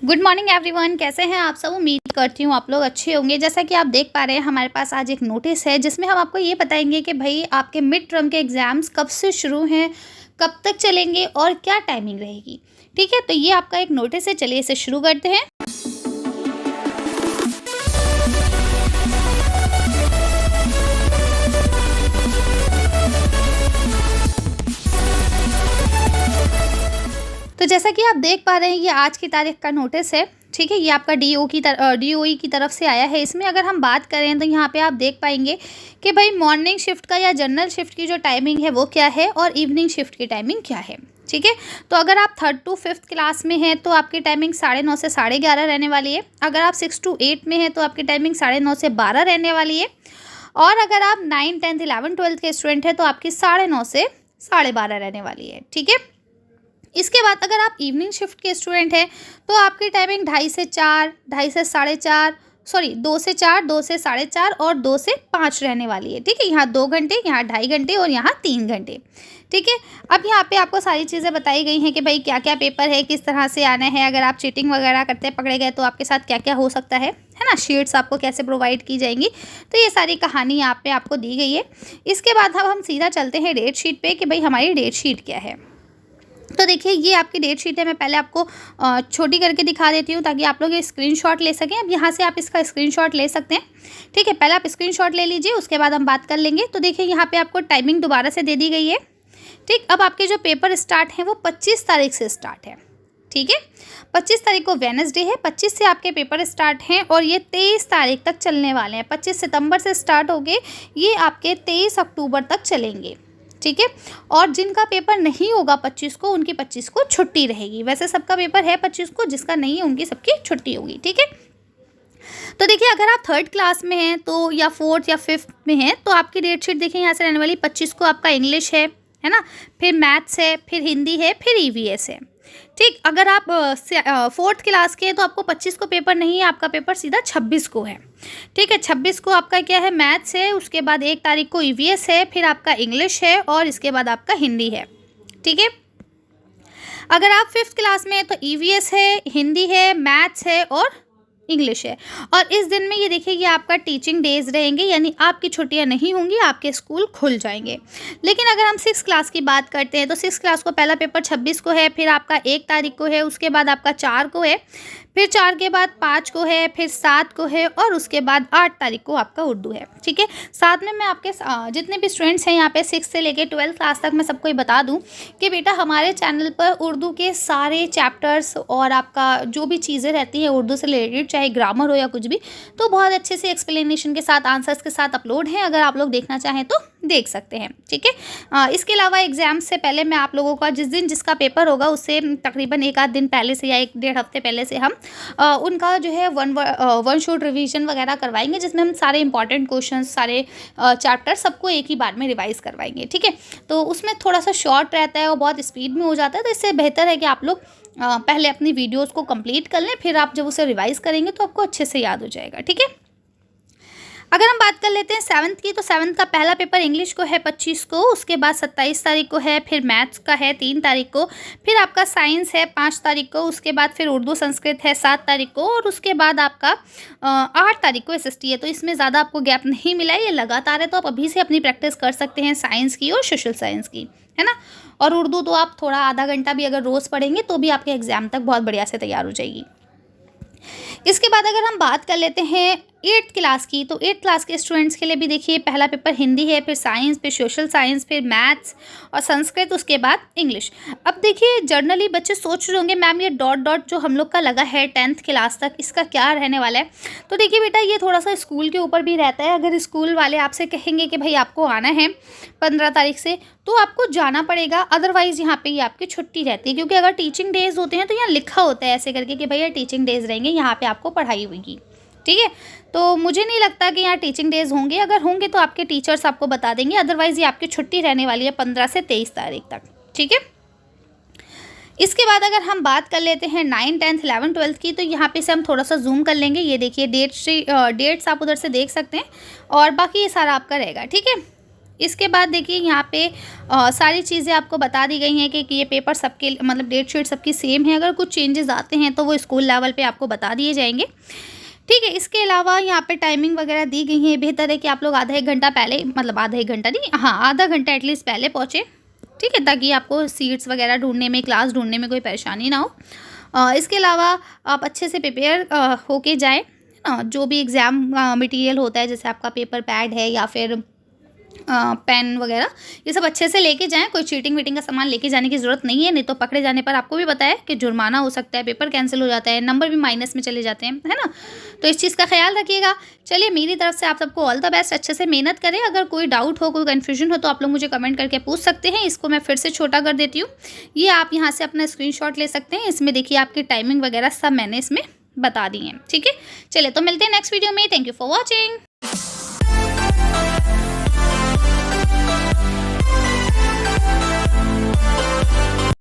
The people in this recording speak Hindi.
गुड मॉर्निंग एवरीवन, कैसे हैं आप सब। उम्मीद करती हूँ आप लोग अच्छे होंगे। जैसा कि आप देख पा रहे हैं हमारे पास आज एक नोटिस है जिसमें हम आपको ये बताएंगे कि भाई आपके मिड टर्म के एग्ज़ाम्स कब से शुरू हैं, कब तक चलेंगे और क्या टाइमिंग रहेगी। ठीक है, तो ये आपका एक नोटिस है। चलिए इसे शुरू करते हैं। तो जैसा कि आप देख पा रहे हैं ये आज की तारीख का नोटिस है। ठीक है, ये आपका डीओई की तरफ से आया है। इसमें अगर हम बात करें तो यहाँ पे आप देख पाएंगे कि भाई मॉर्निंग शिफ्ट का या जनरल शिफ्ट की जो टाइमिंग है वो क्या है और इवनिंग शिफ्ट की टाइमिंग क्या है। ठीक है, तो अगर आप 3rd to 5th क्लास में हैं तो आपकी टाइमिंग 9:30 से 11:30 रहने वाली है। अगर आप 6 to 8 में हैं तो आपकी टाइमिंग 9:30 से 12 रहने वाली है। और अगर आप 9, 10, 11, 12 के स्टूडेंट हैं तो आपकी 9:30 से 12:30 रहने वाली है। ठीक है, इसके बाद अगर आप इवनिंग शिफ्ट के स्टूडेंट हैं तो आपकी टाइमिंग 2:30 से 4, 2:30 से 4:30, सॉरी 2 से 4, 2 से 4:30 और 2 से 5 रहने वाली है। ठीक है, यहाँ 2 घंटे, यहाँ 2.5 घंटे और यहाँ 3 घंटे। ठीक है, अब यहाँ पे आपको सारी चीज़ें बताई गई हैं कि भाई क्या क्या पेपर है, किस तरह से आना है, अगर आप चीटिंग वगैरह करते पकड़े गए तो आपके साथ क्या क्या हो सकता है ना। शीट्स आपको कैसे प्रोवाइड की जाएंगी, तो ये सारी कहानी यहाँ पे आपको दी गई है। इसके बाद हम सीधा चलते हैं डेट शीट पे कि भाई हमारी डेट शीट क्या है। तो देखिए ये आपकी डेट शीट है। मैं पहले आपको छोटी करके दिखा देती हूँ ताकि आप लोग ये स्क्रीनशॉट ले सकें। अब यहाँ से आप इसका स्क्रीनशॉट ले सकते हैं। ठीक है, पहले आप स्क्रीनशॉट ले लीजिए, उसके बाद हम बात कर लेंगे। तो देखिए यहाँ पे आपको टाइमिंग दोबारा से दे दी गई है। ठीक, अब आपके जो पेपर स्टार्ट हैं वो 25 तारीख से स्टार्ट है। ठीक है, 25 तारीख को वेडनेसडे है। 25 से आपके पेपर स्टार्ट हैं और ये 23 तारीख तक चलने वाले हैं। 25 सितंबर से स्टार्ट हो गए, ये आपके 23 अक्टूबर तक चलेंगे। ठीक है, और जिनका पेपर नहीं होगा 25 को, उनकी 25 को छुट्टी रहेगी। वैसे सबका पेपर है 25 को, जिसका नहीं है उनकी सबकी छुट्टी होगी। ठीक है, तो देखिए अगर आप 3rd क्लास में हैं तो या 4th या 5th में हैं तो आपकी डेट शीट देखिए यहाँ से रहने वाली 25 को आपका इंग्लिश है ना, फिर मैथ्स है, फिर हिंदी है, फिर ईवीएस है। ठीक, अगर आप 4th क्लास के हैं तो आपको 25 को पेपर नहीं है, आपका पेपर सीधा 26 को है। ठीक है, 26 को आपका क्या है, मैथ्स है, उसके बाद 1 तारीख को ईवीएस है, फिर आपका इंग्लिश है और इसके बाद आपका हिंदी है। ठीक है, अगर आप 5th क्लास में हैं तो ईवीएस है, हिंदी है, मैथ्स है और इंग्लिश है। और इस दिन में ये देखिए ये आपका टीचिंग डेज रहेंगे, यानी आपकी छुट्टियां नहीं होंगी, आपके स्कूल खुल जाएंगे। लेकिन अगर हम 6th क्लास की बात करते हैं तो 6th क्लास को पहला पेपर 26 को है, फिर आपका 1 तारीख को है, उसके बाद आपका 4 को है, फिर 4 के बाद 5 को है, फिर 7 को है और उसके बाद 8 तारीख को आपका उर्दू है। ठीक है, साथ में मैं आपके जितने भी स्टूडेंट्स हैं यहाँ पे 6 से लेकर 12 क्लास तक मैं सबको ये बता दूँ कि बेटा हमारे चैनल पर उर्दू के सारे चैप्टर्स और आपका जो भी चीज़ें रहती हैं उर्दू से रिलेटेड, चाहे ग्रामर हो या कुछ भी, तो बहुत अच्छे से एक्सप्लेनेशन के साथ, आंसर्स के साथ अपलोड हैं। अगर आप लोग देखना चाहें तो देख सकते हैं। ठीक है, इसके अलावा एग्ज़ाम से पहले मैं आप लोगों का जिस दिन जिसका पेपर होगा उससे तकरीबन 1 आध दिन पहले से या 1-1.5 हफ्ते पहले से हम उनका जो है वन शॉट रिवीजन वगैरह करवाएंगे, जिसमें हम सारे इंपॉर्टेंट क्वेश्चन, सारे चैप्टर सबको एक ही बार में रिवाइज़ करवाएंगे। ठीक है, तो उसमें थोड़ा सा शॉर्ट रहता है और बहुत स्पीड में हो जाता है, तो इससे बेहतर है कि आप लोग पहले अपनी वीडियोज़ को कंप्लीट कर लें, फिर आप जब उसे रिवाइज़ करेंगे तो आपको अच्छे से याद हो जाएगा। ठीक है, अगर हम बात कर लेते हैं 7th की, तो 7th का पहला पेपर इंग्लिश को है 25 को, उसके बाद 27 तारीख को है, फिर मैथ्स का है 3 तारीख को, फिर आपका साइंस है 5 तारीख को, उसके बाद फिर उर्दू संस्कृत है 7 तारीख को और उसके बाद आपका 8 तारीख को एसएसटी है। तो इसमें ज़्यादा आपको गैप नहीं मिला है, ये लगातार है, तो आप अभी से अपनी प्रैक्टिस कर सकते हैं साइंस की और सोशल साइंस की, है ना। और उर्दू तो आप थोड़ा आधा घंटा भी अगर रोज़ पढ़ेंगे तो भी आपके एग्ज़ाम तक बहुत बढ़िया से तैयार हो जाएगी। इसके बाद अगर हम बात कर लेते हैं 8th क्लास की, तो 8th क्लास के स्टूडेंट्स के लिए भी देखिए पहला पेपर हिंदी है, फिर साइंस, फिर सोशल साइंस, फिर मैथ्स और संस्कृत, उसके बाद इंग्लिश। अब देखिए जनरली बच्चे सोच रहे होंगे मैम ये डॉट डॉट जो हम लोग का लगा है 10th क्लास तक, इसका क्या रहने वाला है। तो देखिए बेटा ये थोड़ा सा स्कूल के ऊपर भी रहता है। अगर स्कूल वाले आपसे कहेंगे कि भाई आपको आना है 15 तारीख से, तो आपको जाना पड़ेगा, अदरवाइज़ यहाँ पे ये आपकी छुट्टी रहती है। क्योंकि अगर टीचिंग डेज़ होते हैं तो यहाँ लिखा होता है ऐसे करके कि भैया टीचिंग डेज़ रहेंगे, यहाँ पे आपको पढ़ाई होगी। ठीक है, तो मुझे नहीं लगता कि यहाँ टीचिंग डेज़ होंगे, अगर होंगे तो आपके टीचर्स आपको बता देंगे, अदरवाइज़ ये आपकी छुट्टी रहने वाली है 15 से 23 तारीख तक। ठीक है, इसके बाद अगर हम बात कर लेते हैं 9, 10, 11, 12 की, तो यहाँ पे से हम थोड़ा सा जूम कर लेंगे। ये देखिए डेट्स आप उधर से देख सकते हैं और बाकी ये सारा आपका रहेगा। ठीक है, इसके बाद देखिए यहाँ पे सारी चीज़ें आपको बता दी गई हैं कि ये पेपर सबके मतलब डेट शीट सबकी सेम है। अगर कुछ चेंजेस आते हैं तो वो स्कूल लेवल पे आपको बता दिए जाएंगे, ठीक है। इसके अलावा यहाँ पे टाइमिंग वगैरह दी गई है। बेहतर है कि आप लोग आधा एक घंटा पहले, मतलब आधा एक घंटा नहीं, हाँ आधा घंटा एटलीस्ट पहले पहुँचे, ठीक है, ताकि आपको सीट्स वगैरह ढूंढने में, क्लास ढूंढने में कोई परेशानी ना हो। इसके अलावा आप अच्छे से प्रिपेयर होके जाएँ, है ना। जो भी एग्ज़ाम मटेरियल होता है, जैसे आपका पेपर पैड है या फिर पेन वगैरह, ये सब अच्छे से लेके जाएँ। कोई चीटिंग वीटिंग का सामान लेके जाने की ज़रूरत नहीं है, नहीं तो पकड़े जाने पर आपको भी पता है कि जुर्माना हो सकता है, पेपर कैंसिल हो जाता है, नंबर भी माइनस में चले जाते हैं, है ना। तो इस चीज़ का ख्याल रखिएगा। चलिए मेरी तरफ से आप सबको ऑल द बेस्ट, अच्छे से मेहनत करें। अगर कोई डाउट हो, कोई कन्फ्यूजन हो तो आप लोग मुझे कमेंट करके पूछ सकते हैं। इसको मैं फिर से छोटा कर देती हूँ, ये आप यहाँ से अपना स्क्रीनशॉट ले सकते हैं। इसमें देखिए आपकी टाइमिंग वगैरह सब मैंने इसमें बता दी है, ठीक है। चलिए तो मिलते हैं नेक्स्ट वीडियो में। Thank you for watching.